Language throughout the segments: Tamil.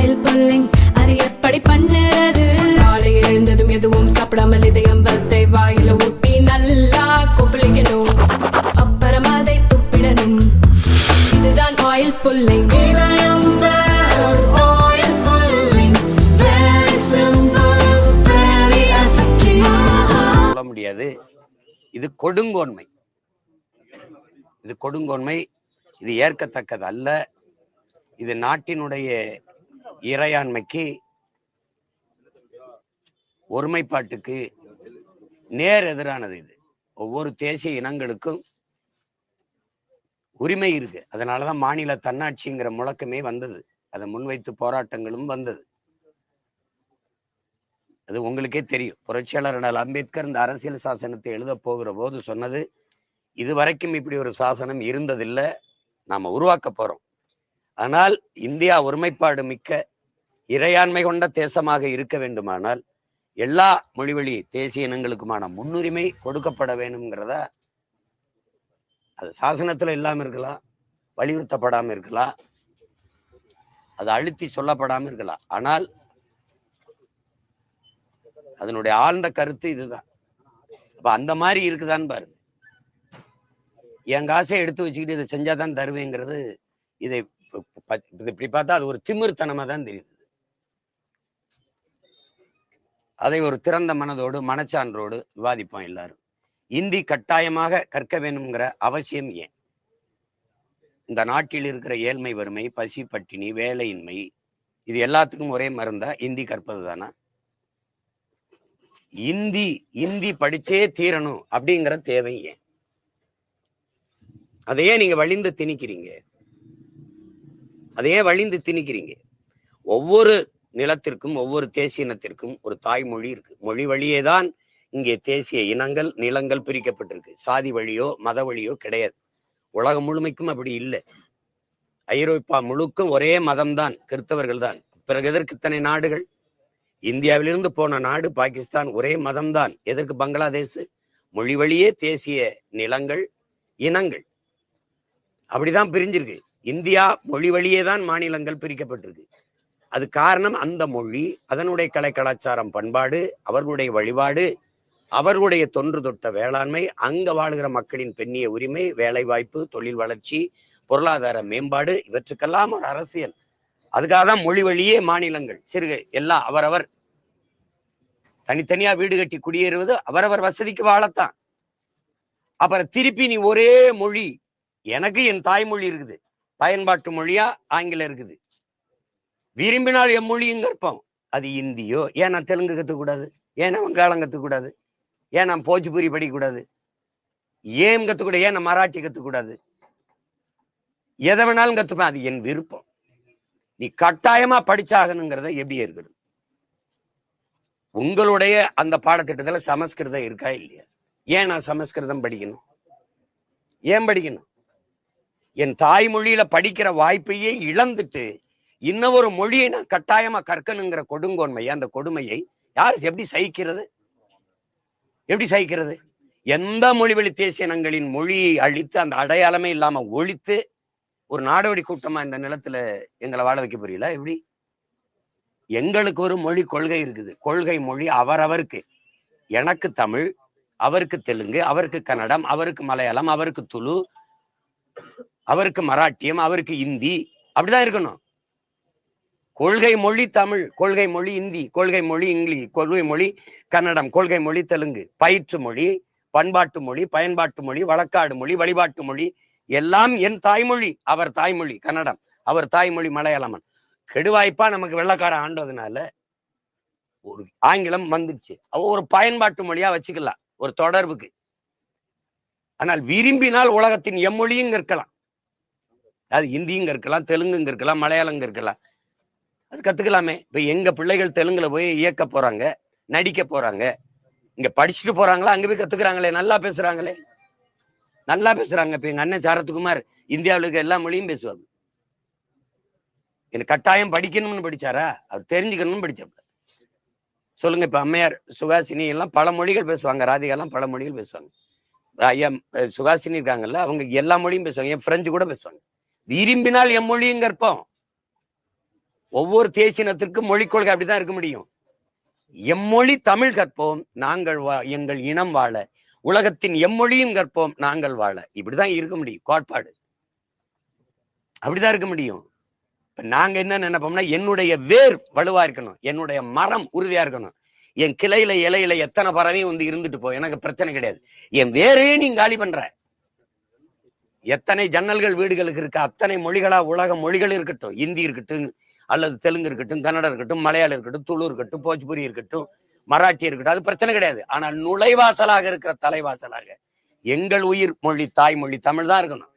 ஆயில் புல்லிங் அது எப்படி பண்ணுறது? காலையில் எழுந்ததும் எதுவும் சாப்பிடாமல் இதயம் வளத்தை வாயில ஊத்தி நல்லா கொப்பளிக்கணும், அப்புறம் அதை துப்பிடணும். இதுதான் ஆயில் புல்லிங். சொல்ல முடியாது. இது கொடுங்கோன்மை, இது கொடுங்கோன்மை. இது ஏற்கத்தக்கது அல்ல. இது நாட்டினுடைய இறையாண்மைக்கு, ஒருமைப்பாட்டுக்கு நேர் எதிரானது. இது ஒவ்வொரு தேசிய இனங்களுக்கும் உரிமை இருக்கு. அதனாலதான் மாநில தன்னாட்சிங்கிற முழக்கமே வந்தது. அதை முன்வைத்து போராட்டங்களும் வந்தது. அது உங்களுக்கே தெரியும். புரட்சியாளர் அண்ணல் அம்பேத்கர் இந்த அரசியல் சாசனத்தை எழுத போகிற போது சொன்னது, இதுவரைக்கும் இப்படி ஒரு சாசனம் இருந்ததில்லை, நாம உருவாக்க போறோம். ஆனால் இந்தியா ஒருமைப்பாடு மிக்க இறையாண்மை கொண்ட தேசமாக இருக்க வேண்டுமானால் எல்லா மொழிவழி தேசிய இனங்களுக்குமான முன்னுரிமை கொடுக்கப்பட வேணுங்கிறத, அது சாசனத்துல இல்லாம இருக்கலாம், வலியுறுத்தப்படாம இருக்கலாம், அது அழுத்தி சொல்லப்படாம இருக்கலாம். ஆனால் அதனுடைய ஆழ்ந்த கருத்து இதுதான். அப்ப அந்த மாதிரி இருக்குதான்னு பாருங்க. என் காசை எடுத்து வச்சுக்கிட்டு இதை செஞ்சாதான் தருவேங்கிறது, இதை இப்படி பார்த்தா அது ஒரு திமிர்த்தனமா தான் தெரியுது. அதை ஒரு திறந்த மனதோடு மனச்சான்றோடு விவாதிப்போம் எல்லாரும். இந்தி கட்டாயமாக கற்க வேணுங்கிற அவசியம் ஏன்? இந்த நாட்டில் இருக்கிற ஏழ்மை, வறுமை, பசி, பட்டினி, வேலையின்மை, இது எல்லாத்துக்கும் ஒரே மருந்தா இந்தி கற்பது தானா? இந்தி படிச்சே தீரணும் அப்படிங்கிற தேவை ஏன்? அதையே நீங்க வழிந்து திணிக்கிறீங்க. அதையே வழிந்து திணிக்கிறீங்க. ஒவ்வொரு நிலத்திற்கும், ஒவ்வொரு தேசிய இனத்திற்கும் ஒரு தாய்மொழி இருக்கு. மொழி வழியே தான் இங்கே தேசிய இனங்கள், நிலங்கள் பிரிக்கப்பட்டிருக்கு. சாதி வழியோ மத வழியோ கிடையாது. உலகம் முழுமைக்கும் அப்படி இல்லை. ஐரோப்பா முழுக்கும் ஒரே மதம்தான், கிறிஸ்தவர்கள் தான். பிறகு எதற்கு இத்தனை நாடுகள்? இந்தியாவிலிருந்து போன நாடு பாகிஸ்தான், ஒரே மதம்தான். எதற்கு பங்களாதேஷ்? மொழி வழியே தேசிய நிலங்கள், இனங்கள் அப்படிதான் பிரிஞ்சிருக்கு. இந்தியா மொழி வழியே தான் மாநிலங்கள் பிரிக்கப்பட்டிருக்கு. அது காரணம் அந்த மொழி, அதனுடைய கலை, கலாச்சாரம், பண்பாடு, அவர்களுடைய வழிபாடு, அவர்களுடைய தொன்று தொட்ட வேளாண்மை, அங்க வாழ்கிற மக்களின் பெண்ணிய உரிமை, வேலை வாய்ப்பு, தொழில் வளர்ச்சி, பொருளாதார மேம்பாடு, இவற்றுக்கெல்லாம் ஒரு அரசியல். அதுக்காக தான் மொழி வழியே மாநிலங்கள். சிறுகை எல்லாம் அவரவர் தனித்தனியா வீடு கட்டி குடியேறுவது அவரவர் வசதிக்கு வாழத்தான். அப்புறம் திருப்பி நீ ஒரே மொழி, எனக்கு என் தாய்மொழி இருக்குது, பயன்பாட்டு மொழியா ஆங்கிலம் இருக்குது, விரும்பினால் என் மொழியும் கற்போம். அது இந்தியோ? ஏன் நான் தெலுங்கு கத்துக்கூடாது? ஏன் நான் வங்காளம் கத்துக்கூடாது? ஏன் நான் போஜ்பூரி படிக்கக்கூடாது? ஏன் கத்துக்கூடாது? ஏன் நான் மராட்டி கத்துக்கூடாது? எதை வேணாலும் கத்துப்பேன், அது என் விருப்பம். நீ கட்டாயமா படிச்சாகணுங்கிறத எப்படி இருக்குது? உங்களுடைய அந்த பாடத்திட்டத்துல சமஸ்கிருதம் இருக்கா இல்லையா? ஏன் நான் சமஸ்கிருதம் படிக்கணும்? ஏன் படிக்கணும்? என் தாய்மொழியில படிக்கிற வாய்ப்பையே இழந்துட்டு இன்னொரு மொழியை நான் கட்டாயமா கற்கணுங்கிற கொடுங்கோன்மையை, அந்த கொடுமையை யார் எப்படி சகிக்கிறது? எப்படி சகிக்கிறது? எந்த மொழிவழி தேசிய இனங்களின் மொழியை அழித்து அந்த அடையாளமே இல்லாம ஒழித்து ஒரு நாடோடி கூட்டமா இந்த நிலத்துல எங்களை வாழ வைக்க புரியல? எப்படி? எங்களுக்கு ஒரு மொழி கொள்கை இருக்குது. கொள்கை மொழி அவரவருக்கு. எனக்கு தமிழ், அவருக்கு தெலுங்கு, அவருக்கு கன்னடம், அவருக்கு மலையாளம், அவருக்கு துளு, அவருக்கு மராட்டியம், அவருக்கு இந்தி. அப்படிதான் இருக்கணும். கொள்கை மொழி தமிழ், கொள்கை மொழி இந்தி, கொள்கை மொழி இங்கிலீஷ், கொள்கை மொழி கன்னடம், கொள்கை மொழி தெலுங்கு, பயிற்று மொழி, பண்பாட்டு மொழி, பயன்பாட்டு மொழி, வழக்காடு மொழி, வழிபாட்டு மொழி, எல்லாம் என் தாய்மொழி. அவர் தாய்மொழி கன்னடம், அவர் தாய்மொழி மலையாளமன். கெடுவாய்ப்பா நமக்கு வெள்ளக்காரன் ஆண்டதுனால ஒரு ஆங்கிலம் வந்துச்சு. ஒரு பயன்பாட்டு மொழியா வச்சுக்கலாம், ஒரு தொடர்புக்கு. ஆனால் விரும்பினால் உலகத்தின் எம்மொழியும் இருக்கலாம். அது இந்தியும் இருக்கலாம், தெலுங்கு இருக்கலாம், மலையாளம் இருக்கலாம். அது கத்துக்கலாமே. இப்ப எங்க பிள்ளைகள் தெலுங்குல போய் இயக்க போறாங்க, நடிக்க போறாங்க, இங்க படிச்சுட்டு போறாங்களா, அங்க போய் கத்துக்கிறாங்களே, நல்லா பேசுறாங்களே, நல்லா பேசுறாங்க. இப்ப எங்க அண்ணன் சரத்குமார் இந்தியாவில் இருக்க எல்லா மொழியும் பேசுவாங்க. எனக்கு கட்டாயம் படிக்கணும்னு படிச்சாரா? அவர் தெரிஞ்சுக்கணும்னு படிச்சாப்ல. சொல்லுங்க. இப்ப அம்மையார் சுகாசினி எல்லாம் பல மொழிகள் பேசுவாங்க, ராதிகா எல்லாம் பல மொழிகள் பேசுவாங்க. ஐயா சுகாசினி இருக்காங்கல்ல, அவங்க எல்லா மொழியும் பேசுவாங்க, என் பிரெஞ்சு கூட பேசுவாங்க. விரும்பினால் எம் மொழியும் கற்போம். ஒவ்வொரு தேசினத்திற்கும் மொழிக் கொள்கை அப்படிதான் இருக்க முடியும். எம்மொழி தமிழ் கற்போம் நாங்கள் எங்கள் இனம் வாழ, உலகத்தின் எம்மொழியும் கற்போம் நாங்கள் வாழ. இப்படிதான் இருக்க முடியும் கோட்பாடு. அப்படிதான் இருக்க முடியும். இப்ப நாங்க என்ன நினைப்போம்னா, என்னுடைய வேர் வலுவா இருக்கணும், என்னுடைய மரம் உறுதியா இருக்கணும். என் கிளையில இலையில எத்தனை பறவையும் வந்து இருந்துட்டு போ, எனக்கு பிரச்சனை கிடையாது. என் வேரையே நீ காலி பண்ற. எத்தனை ஜன்னல்கள் வீடுகளுக்கு இருக்கு, அத்தனை மொழிகளா உலக மொழிகள் இருக்கட்டும், இந்தி இருக்கட்டும், அல்லது தெலுங்கு இருக்கட்டும், கன்னடம் இருக்கட்டும், மலையாளம் இருக்கட்டும், துளு இருக்கட்டும், போஜ்புரி இருக்கட்டும், மராட்டி இருக்கட்டும், அது பிரச்சனை கிடையாது. ஆனால் நுழைவாசலாக இருக்கிற தலைவாசலாக எங்கள் உயிர் மொழி தாய்மொழி தமிழ் தான் இருக்கணும்.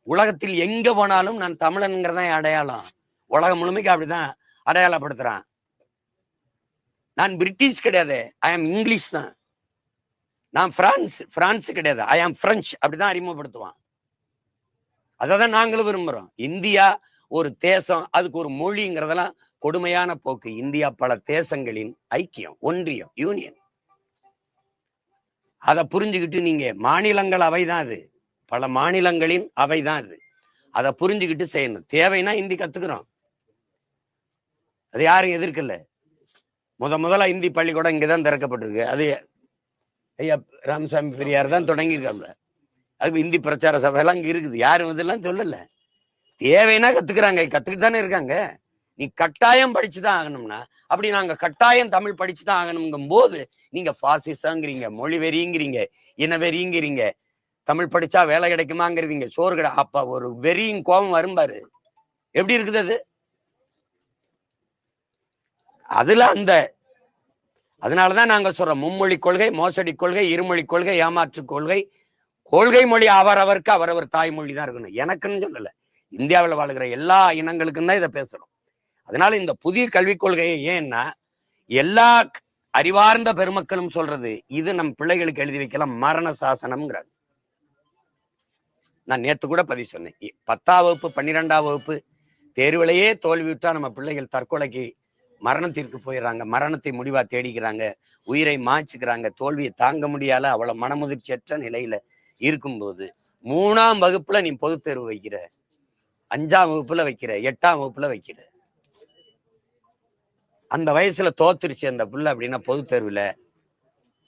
உலகத்தில் எங்க போனாலும் நான் தமிழன்கிறதான் அடையாளம். உலகம் முழுமைக்கு அப்படிதான் அடையாளப்படுத்துறான். நான் பிரிட்டிஷ் கிடையாது, ஐ ஆம் இங்கிலீஷ் தான். நான் பிரான்ஸ் கிடையாது, ஐ ஆம் பிரெஞ்சு. அப்படிதான் அறிமுகப்படுத்துவான். அதான் நாங்களும் விரும்புறோம். இந்தியா ஒரு தேசம், அதுக்கு ஒரு மொழிங்கிறதெல்லாம் கொடுமையான போக்கு. இந்தியா பல தேசங்களின் ஐக்கியம், ஒன்றியம், யூனியன். அதை புரிஞ்சுக்கிட்டு நீங்க மாநிலங்கள் அவைதான் அது, பல மாநிலங்களின் அவைதான் அது. அதை புரிஞ்சுக்கிட்டு செய்யணும். தேவைன்னா இந்தி கத்துக்கிறோம், அது யாரும் எதிர்க்கல. முதல்ல இந்தி பள்ளிக்கூடம் இங்கதான் திறக்கப்பட்டிருக்கு. அது ஐயா ராமசாமி பெரியார் தான் தொடங்கியிருக்காங்க. அது இந்தி பிரச்சார சபை எல்லாம் இங்க இருக்குது. யாரும் இதெல்லாம் சொல்லல. தேவைன்னா கத்துக்கிறாங்க, கத்துக்கிட்டு தானே இருக்காங்க. நீ கட்டாயம் படிச்சுதான் ஆகணும்னா, அப்படி நாங்க கட்டாயம் தமிழ் படிச்சுதான் ஆகணுங்கும் போது நீங்க பாசிசங்கிறீங்க, மொழி வெறிங்கிறீங்க, இன வெறிங்கிறீங்க, தமிழ் படிச்சா வேலை கிடைக்குமாங்கிறீங்க, சோறு கிடை. அப்ப ஒரு வெறியும் கோபம் வரும்பாரு. எப்படி இருக்குது அது? அதுல அதனாலதான் நாங்க சொல்றோம், மும்மொழி கொள்கை, மோசடி கொள்கை, இருமொழி கொள்கை, ஏமாற்று கொள்கை. கொள்கை மொழி அவரவருக்கு அவரவர் தாய்மொழி தான் இருக்கணும். எனக்குன்னு சொல்லல, இந்தியாவில் வாழ்கிற எல்லா இனங்களுக்கும் தான் இதை பேசுறோம். அதனால இந்த புதிய கல்விக் கொள்கையை ஏன்னா எல்லா அறிவார்ந்த பெருமக்களும் சொல்றது, இது நம் பிள்ளைகளுக்கு எழுதி வைக்கலாம் மரண சாசனம்ங்கிறாங்க. நான் நேத்து கூட பதிவு சொன்னேன். 10ஆம் வகுப்பு 12ஆம் வகுப்பு தேர்விலேயே தோல்விவிட்டா நம்ம பிள்ளைகள் தற்கொலைக்கு மரணத்திற்கு போயிடுறாங்க, மரணத்தை முடிவா தேடிக்கிறாங்க, உயிரை மாய்ச்சிக்கிறாங்க, தோல்வியை தாங்க முடியால அவ்வளவு மனமுதிர்ச்சியற்ற நிலையில இருக்கும்போது 3ஆம் வகுப்புல நீ பொது தேர்வு வைக்கிற, 5ஆம் வகுப்புல வைக்கிற, 8ஆம் வகுப்புல வைக்கிற, அந்த வயசுல தோத்துருச்சு அந்த புள்ள அப்படின்னா பொது தேர்வுல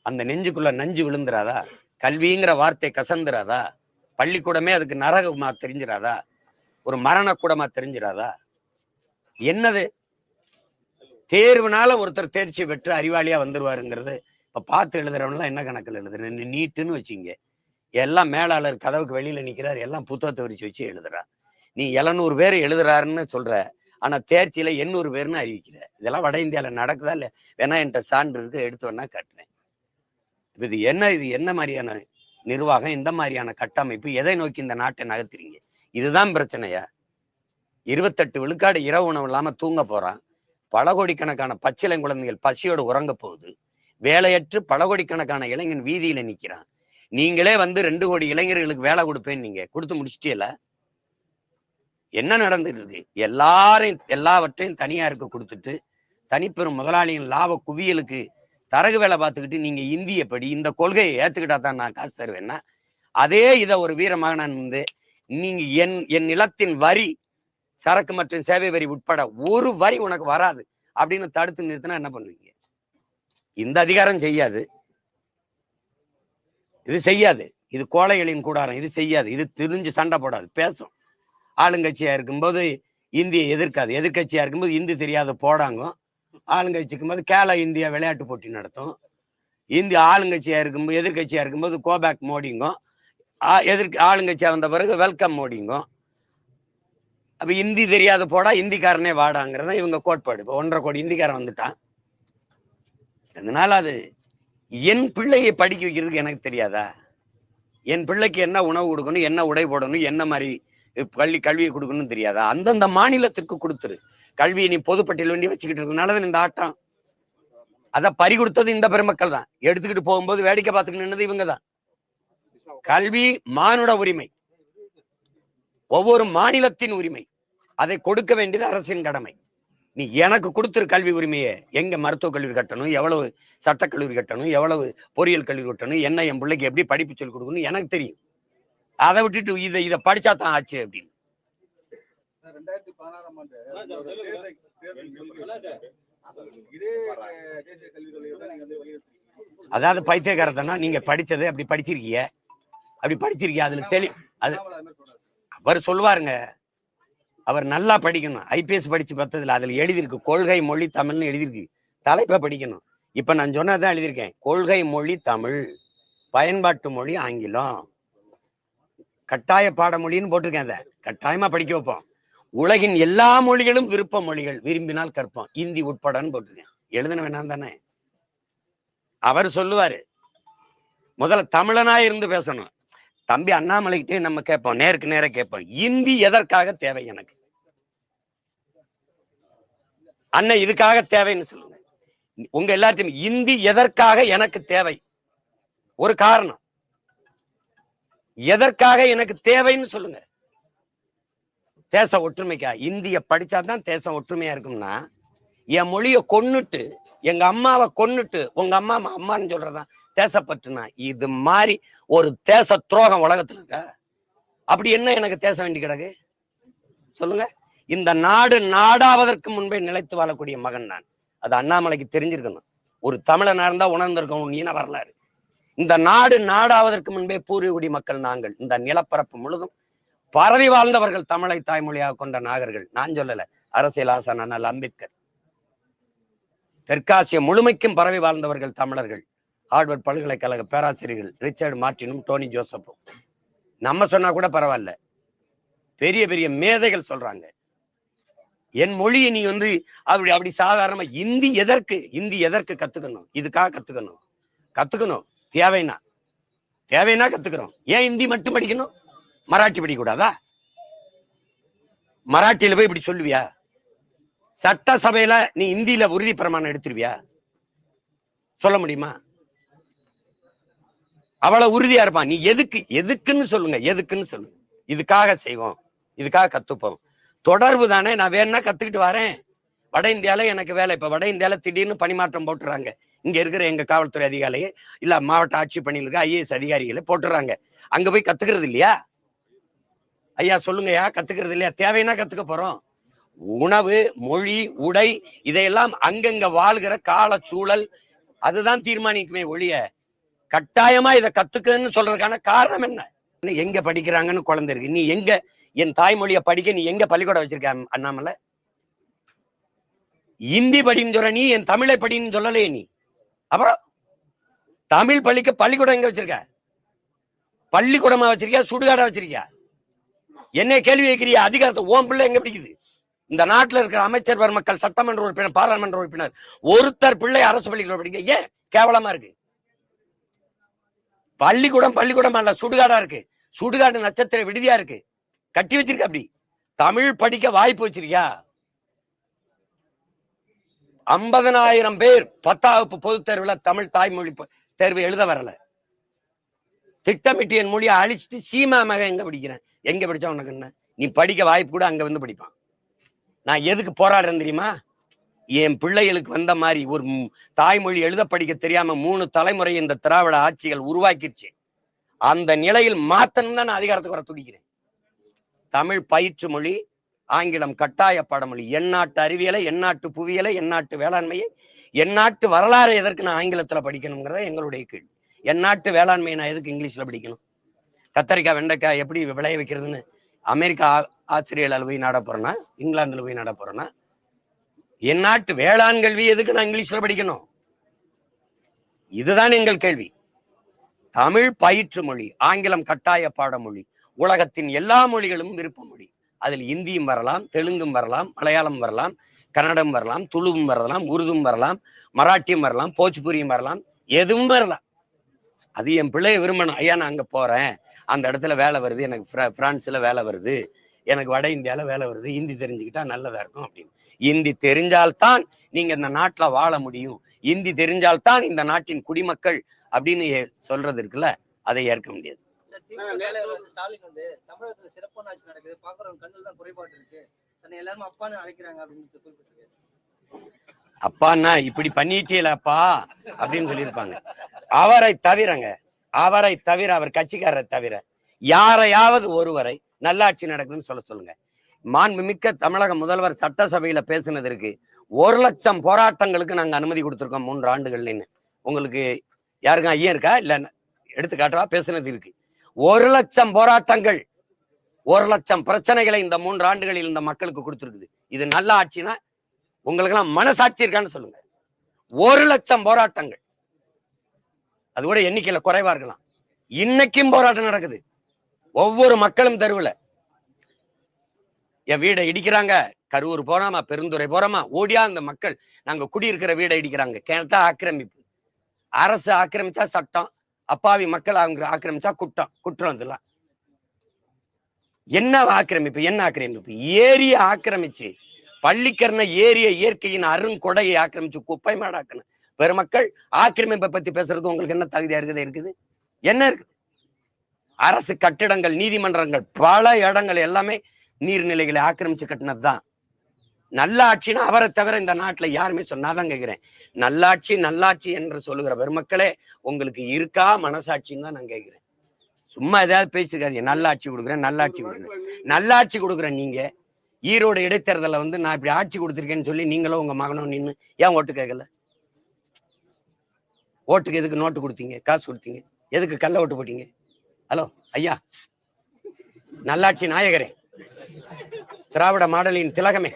அந்த நெஞ்சுக்குள்ள நஞ்சு விழுந்துராதா? கல்விங்கிற வார்த்தை கசந்துராதா? பள்ளிக்கூடமே அதுக்கு நரகமா தெரிஞ்சிடாதா? ஒரு மரணக்கூடமா தெரிஞ்சிடாதா? என்னது தேர்வுனால ஒருத்தர் தேர்ச்சி பெற்று அறிவாளியா வந்துருவாருங்கிறது இப்ப பார்த்து எழுதுறவன்லாம் என்ன கணக்கில் எழுதுற? நீட்டுன்னு வச்சுங்க, எல்லாம் மேலாளர் கதவுக்கு வெளியில நிக்கிறாரு, எல்லாம் புத்தகத்தை விரிச்சு வச்சு எழுதுறா. நீ 700 பேர் எழுதுறாருன்னு சொல்ற, ஆனா தேர்ச்சியில 800 பேர்னு அறிவிக்கிற. இதெல்லாம் வட இந்தியால நடக்குதா இல்ல? வேணா என்கிட்ட சான்று இருக்கு, எடுத்து வேணா காட்டுறேன். இப்ப இது என்ன மாதிரியான நிர்வாகம், இந்த மாதிரியான கட்டமைப்பு, எதை நோக்கி இந்த நாட்டை நகர்த்துறீங்க? இதுதான் பிரச்சனையா? 28 விழுக்காடு இரவு உணவு இல்லாம தூங்க போறான். பல கோடிக்கணக்கான பச்சிலை குழந்தைகள் பசியோடு உறங்க போகுது. வேலையற்று பல கோடிக்கணக்கான இளைஞன் வீதியில நிக்கிறான். நீங்களே வந்து 2 கோடி இளைஞர்களுக்கு வேலை கொடுப்பேன்னு நீங்க கொடுத்து முடிச்சிட்டீல. என்ன நடந்துட்டு இருக்கு? எல்லாவற்றையும் தனியாருக்கு கொடுத்துட்டு தனிப்பெரும் முதலாளியின் லாப குவியலுக்கு தரகு வேலை பார்த்துக்கிட்டு நீங்க இந்திய படி இந்த கொள்கையை ஏத்துக்கிட்டா தான் நான் காசு தருவேன்னா, அதே இதை ஒரு வீரமகனான் வந்து நீங்க என் நிலத்தின் வரி, சரக்கு மற்றும் சேவை வரி உட்பட ஒரு வரி உனக்கு வராது அப்படின்னு தடுத்து நிறுத்தினா என்ன பண்ணுவீங்க? இந்த அதிகாரம் செய்யாது, இது செய்யாது, இது கோழைகளின் கூடாரம், இது செய்யாது, இது திரிஞ்சு சண்டை போடாது, பேசும். ஆளுங்கட்சியா இருக்கும்போது இந்தியை எதிர்க்காது, எதிர்கட்சியா இருக்கும்போது இந்தி தெரியாத போடாங்க. ஆளுங்கட்சிக்கும் போது கேல இந்தியா விளையாட்டு போட்டி நடத்தும். இந்திய ஆளுங்கட்சியா இருக்கும்போது எதிர்கட்சியா இருக்கும்போது கோபேக் மோடிங்கும், ஆளுங்கட்சியா வந்த பிறகு வெல்கம் மோடிங்கும். அப்ப இந்தி தெரியாத போடா, இந்திக்காரனே வாடாங்கிறத இவங்க கோட்பாடு. இப்போ 1.5 கோடி இந்திக்காரன் வந்துட்டான். அதனால அது என் பிள்ளையை படிக்க வைக்கிறதுக்கு எனக்கு தெரியாதா? என் பிள்ளைக்கு என்ன உணவு கொடுக்கணும், என்ன உடை போடணும், என்ன மாதிரி கல்வியை கொடுக்கணும்னு தெரியாதா? அந்தந்த மாநிலத்துக்கு கொடுத்துரு. கல்வியை நீ பொதுப்பட்டியல் வேண்டி வச்சுக்கிட்டு இருக்கனாலதான் இந்த ஆட்டம். அதை பறி கொடுத்தது இந்த பெருமக்கள் தான். எடுத்துக்கிட்டு போகும்போது வேடிக்கை பார்த்துக்கிட்டு நின்னது இவங்க தான். கல்வி மானுட உரிமை, ஒவ்வொரு மாநிலத்தின் உரிமை. அதை கொடுக்க வேண்டியது அரசின் கடமை. நீ எனக்கு கொடுத்துரு கல்வி உரிமையை. எங்க மருத்துவக் கல்லூரி கட்டணும், எவ்வளவு சட்டக்கல்லூரி கட்டணும், எவ்வளவு பொறியியல் கல்லூரி கட்டணும், என்ன என் பிள்ளைக்கு எப்படி படிப்பு சொல்லி கொடுக்கணும் எனக்கு தெரியும். அதை விட்டுட்டு இதை படிச்சா தான் ஆச்சு அப்படின்னு. 2016ஆம் ஆண்டு இதே தேசிய கல்விக் கொள்கையை தான் நீங்க வந்து வலியுறுத்துறீங்க. அதாவது பைத்தியக்காரத்தனா நீங்க படிச்சது அப்படி படிச்சிருக்கீங்க, அதுல அது அவர் சொல்லுவாருங்க. அவர் நல்லா படிக்கணும். ஐபிஎஸ் படிச்சு பார்த்ததுல அதுல எழுதியிருக்கு கொள்கை மொழி தமிழ்னு எழுதியிருக்கு. தலைப்பை படிக்கணும். இப்ப நான் சொன்னதான் எழுதியிருக்கேன். கொள்கை மொழி தமிழ், பயன்பாட்டு மொழி ஆங்கிலம், கட்டாய பாடமொழின்னு போட்டிருக்கேன். அதை கட்டாயமா படிக்க வைப்போம். உலகின் எல்லா மொழிகளும் விருப்ப மொழிகள், விரும்பினால் கற்போம், இந்தி உட்படன்னு போட்டிருக்கேன். எழுதுன வேணாம் தானே. அவர் சொல்லுவாரு முதல்ல தமிழனா இருந்து பேசணும். தம்பி அண்ணாமலைக்கிட்டே நம்ம கேட்போம், நேருக்கு நேர கேட்போம், இந்தி எதற்காக தேவை எனக்கு? அண்ணன் இதுக்காக தேவைன்னு சொல்லுங்க. உங்க எல்லாத்தையும் இந்தி எதற்காக எனக்கு தேவை? ஒரு காரணம், எதற்காக எனக்கு தேவைன்னு சொல்லுங்க. தேச ஒற்றுமைக்கா? இந்திய படிச்சாதான் தேசம் ஒற்றுமையா இருக்கும்னா, என் மொழியை கொன்னுட்டு எங்க அம்மாவை கொன்னுட்டு உங்க அம்மா அம்மான்னு சொல்றதான் தேசப்பற்றுனா? இது மாதிரி ஒரு தேச துரோகம் உலகத்துல இருக்க. அப்படி என்ன எனக்கு தேச வேண்டி கிடக்கு சொல்லுங்க. இந்த நாடு நாடாவதற்கு முன்பே நிலைத்து வாழக்கூடிய மகன் நான். அது அண்ணாமலைக்கு தெரிஞ்சிருக்கணும். ஒரு தமிழனா இருந்தா உணர்ந்திருக்கணும் நீன வரலாறு. இந்த நாடு நாடாவதற்கு முன்பே பூர்வீகுடி மக்கள் நாங்கள். இந்த நிலப்பரப்பு முழுதும் பரவி வாழ்ந்தவர்கள், தமிழை தாய்மொழியாக கொண்ட நாகர்கள். நான் சொல்லல, அரசியல் ஆசான் அண்ணல் அம்பேத்கர். தெற்காசிய முழுமைக்கும் பரவி வாழ்ந்தவர்கள் தமிழர்கள். ஹார்வர்ட் பல்கலைக்கழக பேராசிரியர்கள் ரிச்சர்ட் மார்டினும் டோனி ஜோசப்பும். நம்ம சொன்னா கூட பரவாயில்ல, பெரிய பெரிய மேதைகள் சொல்றாங்க. என் மொழியை நீ வந்து அப்படி சாதாரணமா இந்தி எதற்கு கத்துக்கணும்? இதுக்காக கத்துக்கணும். தேவைன்னா கத்துக்கிறோம். ஏன் இந்தி மட்டும் படிக்கணும்? மராட்டி படிக்க கூடாதா? மராட்டியில போய் இப்படி சொல்லுவியா? சட்டசபையில நீ இந்தியில உறுதி பிரமாணம் எடுத்துருவியா? சொல்ல முடியுமா? அவ்வளவு உறுதியா இருப்பான். நீ எதுக்குன்னு சொல்லுங்க. இதுக்காக செய்வோம், இதுக்காக கத்துப்போம். தொடர்பு தானே. நான் வேணா கத்துக்கிட்டு வரேன். வட இந்தியால எனக்கு வேலை. இப்ப வட இந்தியால திடீர்னு பணிமாற்றம் போட்டுறாங்க. இங்க இருக்கிற எங்க காவல்துறை அதிகாரியே இல்ல மாவட்ட ஆட்சி பணியில் இருக்க ஐஏஎஸ் அதிகாரிகளை போட்டுறாங்க. அங்க போய் கத்துக்கிறது இல்லையா? ஐயா சொல்லுங்கய்யா, கத்துக்கிறது இல்லையா? தேவைன்னா கத்துக்க போறோம். உணவு, மொழி, உடை, இதையெல்லாம் அங்கங்க வாழ்கிற கால சூழல் அதுதான் தீர்மானிக்குமே ஒழிய கட்டாயமா இதை கத்துக்கன்னு சொல்றதுக்கான காரணம் என்ன? எங்க படிக்கிறாங்கன்னு குழந்தை இருக்கு. நீ எங்க என் தாய்மொழியை படிக்க நீ எங்க பள்ளிக்கூடம் வச்சிருக்க அண்ணாமலை? இந்தி படின்னு சொல்ற நீ, என் தமிழை படின்னு சொல்லலையே நீ. அப்புறம் தமிழ் பள்ளிக்கூடம் எங்க வச்சிருக்க? பள்ளிக்கூடமா வச்சிருக்கியா, சுடுகாடா வச்சிருக்கியா? என்ன கேள்வி வைக்கிறியா? அதிகாரத்தை ஓம் பிள்ளை எங்க படிக்குது? இந்த நாட்டில் இருக்கிற அமைச்சர் பெருமக்கள், சட்டமன்ற உறுப்பினர், பாராளுமன்ற உறுப்பினர் ஒருத்தர் பிள்ளை அரசு பள்ளிக்கூடம் படிக்க ஏன்? கேவலமா இருக்கு. பள்ளிக்கூடம் அல்ல, சுடுகாடா இருக்கு. சுடுகாடு நட்சத்திர விடுதியா இருக்கு, கட்டி வச்சிருக்க. அப்படி தமிழ் படிக்க வாய்ப்பு வச்சிருக்கியா? 50,000 பேர் 10ஆம் வகுப்பு பொதுத் தேர்வுல தமிழ் தாய்மொழி தேர்வு எழுத வரல. திட்டமிட்டு என் மொழியை அழிச்சிட்டு சீமா மகன் எங்க படிக்கிறேன்? எங்க படிச்சா உனக்கு என்ன? நீ படிக்க வாய்ப்பு கூட அங்க வந்து படிப்பான். நான் எதுக்கு போராடுறேன் தெரியுமா? என் பிள்ளைகளுக்கு வந்த மாதிரி ஒரு தாய்மொழி எழுத படிக்க தெரியாம 3 தலைமுறை இந்த திராவிட ஆட்சிகள் உருவாக்கிடுச்சு. அந்த நிலையில் மாத்தணும் தான் நான் அதிகாரத்துக்கு வர துடிக்கிறேன். தமிழ் பயிற்று மொழி, ஆங்கிலம் கட்டாய பாடமொழி, எந்நாட்டு அறிவியலை, எந்நாட்டு புவியியலை, எந்நாட்டு வேளாண்மையை, எந்நாட்டு வரலாறு எதற்கு நான் ஆங்கிலத்துல படிக்கணுங்கிறத எங்களுடைய கேள்வி. எந்நாட்டு வேளாண்மையை நான் எதுக்கு இங்கிலீஷ்ல படிக்கணும்? கத்தரிக்காய் வெண்டைக்காய் எப்படி விளைய வைக்கிறதுன்னு அமெரிக்கா ஆசிரியர்கள் போய் நாட போறேன்னா, இங்கிலாந்துல போய் நாட போறேன்னா, என் நாட்டு வேளாண் கல்வி எதுக்கு நான் இங்கிலீஷ்ல படிக்கணும்? இதுதான் எங்கள் கேள்வி. தமிழ் பயிற்று மொழி, ஆங்கிலம் கட்டாய பாடமொழி, உலகத்தின் எல்லா மொழிகளும் விருப்ப மொழி. அதில் இந்தியும் வரலாம், தெலுங்கும் வரலாம், மலையாளம் வரலாம், கன்னடம் வரலாம், துளுவும் வரலாம், உருதும் வரலாம், மராட்டியும் வரலாம், போஜ்பூரியும் வரலாம், எதுவும் வரலாம். அது என் பிள்ளைய விரும்பணும். ஐயா நான் அங்க போறேன், அந்த இடத்துல வேலை வருது, எனக்கு பிரான்ஸ்ல வேலை வருது, எனக்கு வட இந்தியால வேலை வருது, ஹிந்தி தெரிஞ்சுக்கிட்டா நல்லதா இருக்கும் அப்படின்னு. இந்தி தெரிஞ்சால்தான் நீங்க இந்த நாட்டுல வாழ முடியும், இந்தி தெரிஞ்சால்தான் இந்த நாட்டின் குடிமக்கள் அப்படின்னு சொல்றது இருக்குல்ல, அதை ஏற்க முடியாது. ஸ்டாலின் வந்து தமிழகத்துல சிறப்பான ஆட்சி நடக்குது, பாக்குறவங்க கண்ணுல தான் குறைபாடு இருக்கு, தன்னை எல்லாரும் அப்பான்னு அழைக்கிறாங்க அப்படின்னு குறிப்பிட்டிருக்காரு. அப்பான்னா இப்படி பண்ணிட்டீங்களப்பா அப்படின்னு சொல்லியிருப்பாங்க. அவரை தவிர அவர் கட்சிக்காரரை தவிர யாரையாவது ஒருவரை நல்லாட்சி நடக்குதுன்னு சொல்லுங்க. மாண்புமிக்க தமிழக முதல்வர் சட்டசபையில பேசினதற்கு 1 லட்சம் போராட்டங்களுக்கு நாங்க அனுமதி கொடுத்திருக்கோம் 3 ஆண்டுகள்னு. உங்களுக்கு யாருங்க ஐயா இருக்கா? இல்ல எடுத்துக்காட்டவா? பேசுனது இருக்கு. 1 லட்சம் போராட்டங்கள், 1 லட்சம் பிரச்சனைகளை இந்த 3 ஆண்டுகளில் இந்த மக்களுக்கு கொடுத்துருக்குது. இது நல்ல ஆட்சினா உங்களுக்கு எல்லாம் மனசாட்சி இருக்கான்னு சொல்லுங்க. 1 லட்சம் போராட்டங்கள், அது கூட எண்ணிக்கையில குறைவா இருக்கலாம். இன்னைக்கும் போராட்டம் நடக்குது. ஒவ்வொரு மக்களும் தெருவுல என் வீடை இடிக்கிறாங்க, கரூர் போறாமா, பெருந்துறை போறாமா, ஓடியா அந்த மக்கள் நாங்க குடியிருக்கிற வீடை இடிக்கிறாங்க. கேட்டா ஆக்கிரமிப்பு. அரசு ஆக்கிரமிச்சா சட்டம், அப்பாவி மக்கள் அவங்க ஆக்கிரமிச்சா குற்றம். இதெல்லாம் என்ன ஆக்கிரமிப்பு? என்ன ஆக்கிரமிப்பு? ஏரியை ஆக்கிரமிச்சு, பள்ளிக்கரண ஏரிய இயற்கையின் அருங்கொடையை ஆக்கிரமிச்சு குப்பை மாடாக்கணும். பெருமக்கள் ஆக்கிரமிப்பை பத்தி பேசுறது உங்களுக்கு என்ன தகுதியா இருக்குது? என்ன இருக்குது? அரசு கட்டிடங்கள், நீதிமன்றங்கள், பல இடங்கள் எல்லாமே நீர்நிலைகளை ஆக்கிரமிச்சு கட்டினதுதான். நல்ல ஆட்சினா அவரை தவிர இந்த நாட்டுல யாருமே சொன்னாதான் கேட்கிறேன். நல்லாட்சி என்று சொல்லுகிற பெருமக்களே, உங்களுக்கு இருக்கா மனசாட்சின்னு தான் நான் கேட்கிறேன். சும்மா ஏதாவது பேச்சுக்காதீங்க. நல்லாட்சி கொடுக்குறேன். நீங்க ஈரோடு இடைத்தேர்தலை நான் இப்படி ஆட்சி கொடுத்துருக்கேன்னு சொல்லி நீங்களும் உங்க மகனும் நின்று ஏன் ஓட்டு கேட்கல? ஓட்டுக்கு எதுக்கு நோட்டு கொடுத்தீங்க? காசு கொடுத்தீங்க? எதுக்கு கள்ள ஓட்டு போட்டீங்க? ஹலோ ஐயா, நல்லாட்சி நாயகரே, திராவிட மாடலின் திலகமே,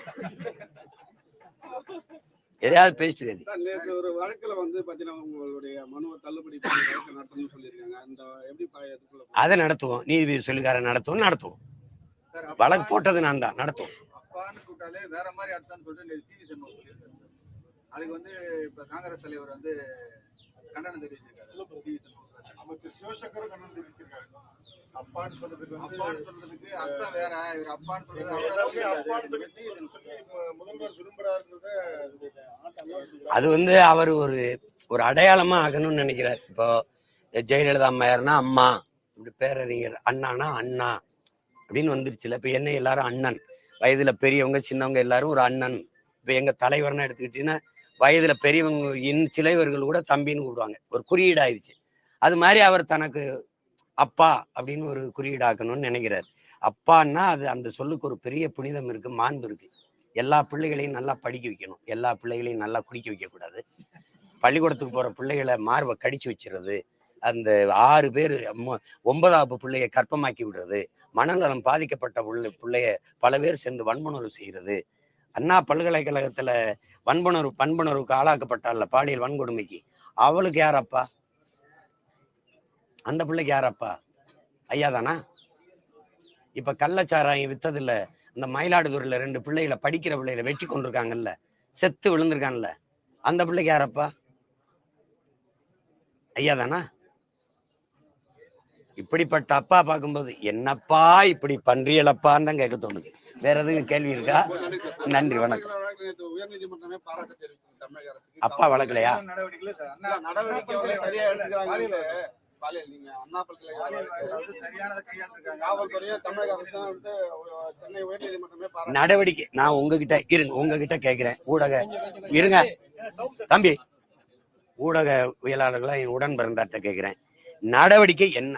எதையாவது பேசிட்டு ஒரு வழக்குல பாத்தீங்கன்னா உங்களுடைய மனுவை தள்ளுபடி நடத்தணும்னு சொல்லியிருக்காங்க. அதை நடத்துவோம். நீதிபதி சொல்லிக்கார நடத்துவோம். வழக்கு போட்டது நான் தான் நடத்துவோம். அப்பான்னு கூட்டாலே வேற மாதிரி அர்த்தம்னு சொல்லிட்டு சிவி சண்முகம் சொல்லியிருக்காரு. அதுக்கு இப்ப காங்கிரஸ் தலைவர் கண்டனம் தெரிவிச்சிருக்காரு. அமைச்சர் சிவசங்கர் கண்டனம் தெரிவிச்சிருக்காரு. அப்பான்னு சொல்றதுக்கு அர்த்தம் வேற. இவர் அப்பான்னு சொல்றது முதல்வர் விரும்புறாருன்றத அது அவர் ஒரு அடையாளமா ஆகணும்னு நினைக்கிறார். இப்போ ஜெயலலிதா அம்மையார்னா அம்மா, இப்படி பேரறிஞர் அண்ணானா அண்ணா அப்படின்னு வந்துருச்சுல. இப்ப என்ன எல்லாரும் அண்ணன், வயதுல பெரியவங்க சின்னவங்க எல்லாரும் ஒரு அண்ணன். இப்ப எங்க தலைவர்னா எடுத்துக்கிட்டீங்கன்னா வயதுல பெரியவங்க சிலைவர்கள் கூட தம்பின்னு கூப்பிடுவாங்க. ஒரு குறியீடு ஆயிடுச்சு. அது மாதிரி அவர் தனக்கு அப்பா அப்படின்னு ஒரு குறியீடாக்கணும்னு நினைக்கிறார். அப்பான்னா அது அந்த சொல்லுக்கு ஒரு பெரிய புனிதம் இருக்கு, மாண்பு இருக்கு. எல்லா பிள்ளைகளையும் நல்லா படிக்க வைக்கணும், எல்லா பிள்ளைகளையும் நல்லா குடிக்க வைக்க கூடாது. பள்ளிக்கூடத்துக்கு போற பிள்ளைகளை மார்பை கடிச்சு வச்சிருது, அந்த 6 பேர் 9வது பிள்ளைய கற்பமாக்கி விடுறது, மனநலம் பாதிக்கப்பட்ட பிள்ளைய பல பேர் சேர்ந்து வன்புணர்வு செய்யறது. அண்ணா பல்கலைக்கழகத்துல பண்புணர்வுக்கு ஆளாக்கப்பட்டால பாலியல் வன்கொடுமைக்கு, அவளுக்கு யார் அப்பா? அந்த பிள்ளைக்கு யார் அப்பா? ஐயா தானா? இப்ப கள்ளச்சாராயம் வித்ததில்ல, அந்த மயிலாடுதுறையில 2 பிள்ளைகளை, படிக்கிற பிள்ளைகளை வெட்டி கொண்டிருக்காங்கல்ல, செத்து விழுந்திருக்காங்கல்ல, அந்த பிள்ளைக்கு யாரப்பா? ஐயா தானா? இப்படிப்பட்ட அப்பா பார்க்கும்போது என்னப்பா இப்படி பன்றியலப்பான்னு தான் கேட்க தோணுது. வேற எதுவும் கேள்வி இருக்கா? நன்றி, வணக்கம். அப்பா வழக்கலையா? நடவடிக்கை நான் உங்ககிட்ட கேட்கிறேன். இருங்க தம்பி, ஊடகவியலாளர்களா என் உடன் பிறந்தாட்ட கேட்கிறேன். நடவடிக்கை என்ன?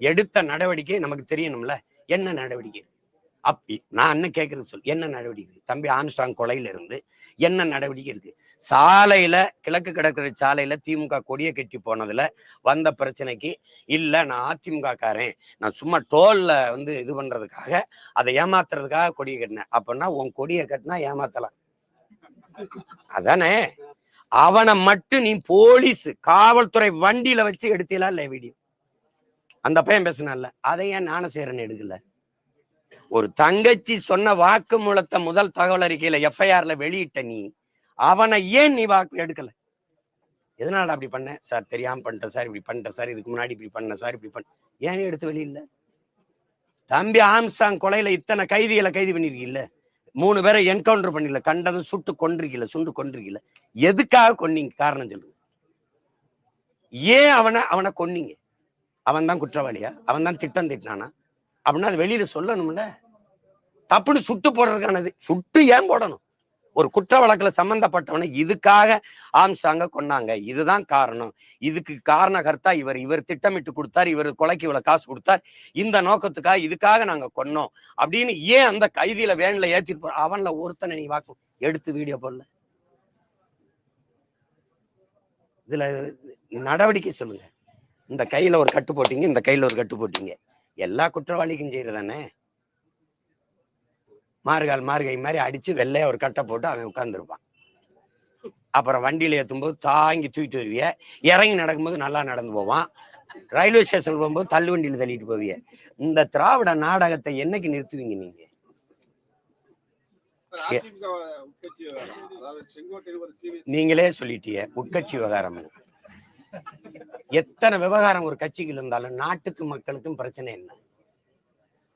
எடுத்த நடவடிக்கை நமக்கு தெரியணும்ல. என்ன நடவடிக்கை? நான் என்ன கேட்கறது சொல். என்ன நடவடிக்கை? தம்பி ஆம்ஸ்ட்ராங் கொலையில இருந்து என்ன நடவடிக்கை இருக்கு? சாலையில, கிழக்கு கடற்கரை சாலையில திமுக கொடியை கட்டி போனதுல வந்த பிரச்சனைக்கு இல்ல நான் அதிமுக காரன், நான் சும்மா டோல்ல இது பண்றதுக்காக, அதை ஏமாத்துறதுக்காக கொடியை கட்டினேன். அப்படின்னா உன் கொடியை கட்டினா ஏமாத்தலாம் அதானே? அவனை மட்டும் நீ போலீஸ் காவல்துறை வண்டியில வச்சு எடுத்தீங்களா இல்ல வீடியோ? அந்த பையன் பேசினால அதை ஏன் ஞானசேகரன் எடுக்கல? ஒரு தங்கச்சி சொன்ன வாக்குமூலத்தை முதல் தகவல் அறிக்கையில எஃப்ஐஆர்ல வெளியிட்ட நீ, அவனை ஏன் நீ வாக்கு எடுக்கல? எதனால அப்படி பண்ண சார்? தெரியாம பண்ணிட்டேன் சார், இப்படி பண்ணிட்டேன் சார், இதுக்கு முன்னாடி இப்படி பண்ண சார், இப்படி பண்ண, ஏன் எடுத்து வெளியில? தம்பி ஆம்ஸ்ட்ராங் கொலையில இத்தனை கைதிகளை கைது பண்ணிருக்கீல்ல, 3 பேரை என்கவுண்டர் பண்ணிக்கல, கண்டதும் சுட்டு கொண்டிருக்கல. எதுக்காக கொன்னீங்க? காரணம் சொல்லுங்க. ஏன் அவனை கொன்னீங்க? அவன் தான் குற்றவாளியா? அவன் தான் திட்டம் திட்டினானா? அப்படின்னா அது வெளியில சொல்லணும்ல. தப்புன்னு சுட்டு போடுறதுக்கானது. சுட்டு ஏன் போடணும்? ஒரு குற்ற வழக்குல சம்பந்தப்பட்டவனை இதுக்காக ஆம்ஸ்டாங்க கொன்னாங்க, இதுதான் காரணம், இதுக்கு காரணகர்த்தா இவர் திட்டமிட்டு கொடுத்தார், இவர் கொலைக்கு இவ்வளவு காசு கொடுத்தார், இந்த நோக்கத்துக்காக இதுக்காக நாங்க கொன்னோம் அப்படின்னு ஏன் அந்த கைதியில வேன்ல ஏத்திட்டு போற? அவன்ல ஒருத்தனை நீ வாக்கு எடுத்து வீடியோ போடல. இதுல நடவடிக்கை சொல்லுங்க. இந்த கையில ஒரு கட்டு போட்டீங்க, இந்த கையில ஒரு கட்டு போட்டீங்க, எல்லா குற்றவாளிக்கும் செய்யறதானே. மார்கை மாதிரி அடிச்சு வெள்ளையா ஒரு கட்டை போட்டு அவன் உட்கார்ந்துருப்பான். அப்புறம் வண்டியில ஏற்றும்போது தாங்கி தூக்கிட்டு வருவிய, இறங்கி நடக்கும்போது நல்லா நடந்து போவான், ரயில்வே ஸ்டேஷன் போகும்போது தள்ளு வண்டியில தள்ளிட்டு போவிய. இந்த திராவிட நாடகத்தை என்னைக்கு நிறுத்துவீங்க நீங்க? நீங்களே சொல்லிட்டீங்க உட்கட்சி விவகாரம். எத்தனை விவகாரம் ஒரு கட்சிக்கு இருந்தாலும் நாட்டுக்கும் மக்களுக்கும் பிரச்சனை என்ன?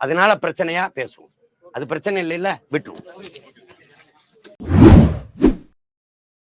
அதனால பிரச்சனையா பேசுவோம். அது பிரச்சனை இல்லைல்ல, விட்டுருவோம்.